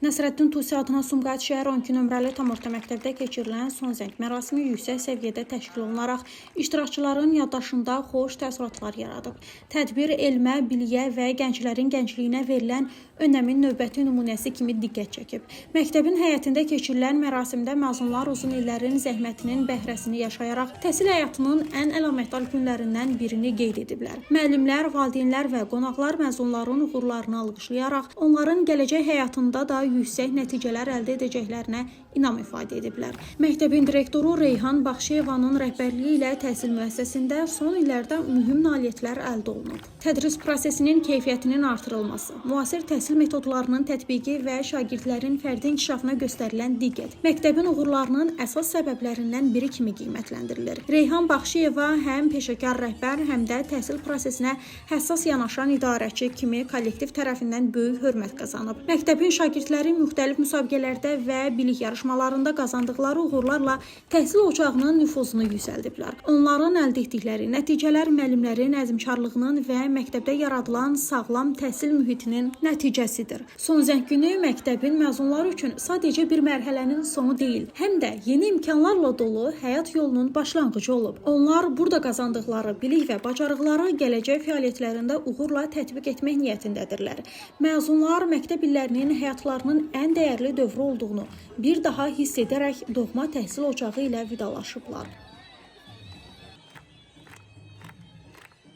Nəsrəddin Tusi adına Sumqayıt şəhər 12 nömrəli tam orta məktəbdə keçirilən son zəng mərasimi yüksək səviyyədə təşkil olunaraq iştirakçıların yaddaşında xoş təəssüratlar yaradıb. Tədbir elmə, biliyə və gənclərin gəncliyinə verilən önəmin növbəti nümunəsi kimi diqqət çəkib. Məktəbin həyətində keçirilən mərasimdə məzunlar uzun illərin zəhmətinin bəhrəsini yaşayaraq təhsil həyatının ən əlamətdar günlərindən birini qeyd ediblər. Müəllimlər, valideynlər və qonaqlar məzunların uğurlarını alqışlayaraq onların gələcək həyatında da yüksək nəticələr əldə edəcəklərinə inam ifadə ediblər. Məktəbin direktoru Reyhan Baxşeyevanın rəhbərliyi ilə təhsil müəssisəsində son illərdə mühüm nailiyyətlər əldə olunub. Tədris prosesinin keyfiyyətinin artırılması, müasir təhsil metodlarının tətbiqi və şagirdlərin fərdi inkişafına göstərilən diqqət məktəbin uğurlarının əsas səbəblərindən biri kimi qiymətləndirilir. Reyhan Baxşeyeva həm peşəkar rəhbər, həm də təhsil prosesinə həssas yanaşan idarəçi kimi kollektiv tərəfindən böyük hörmət qazanıb. Məktəbin şagirdləri müxtəlif müsabiqələrdə və bilik yarışmalarında qazandıqları uğurlarla təhsil ocağının nüfuzunu yüksəldiblər. Onların əldə etdikləri nəticələr müəllimlərin əzmkarlığının və məktəbdə yaradılan sağlam təhsil mühitinin nəticəsidir. Son zəng günü məktəbin məzunları üçün sadəcə bir mərhələnin sonu deyil, həm də yeni imkanlarla dolu həyat yolunun başlanğıcı olub. Onlar burada qazandıqları bilik və bacarıqları gələcək fəaliyyətlərində uğurla tətbiq etmək niyyətindədirlər. Məzunlar məktəb illərinin həyatlarının ən dəyərli dövrü olduğunu bir daha hiss edərək doğma təhsil ocağı ilə vidalaşıblar.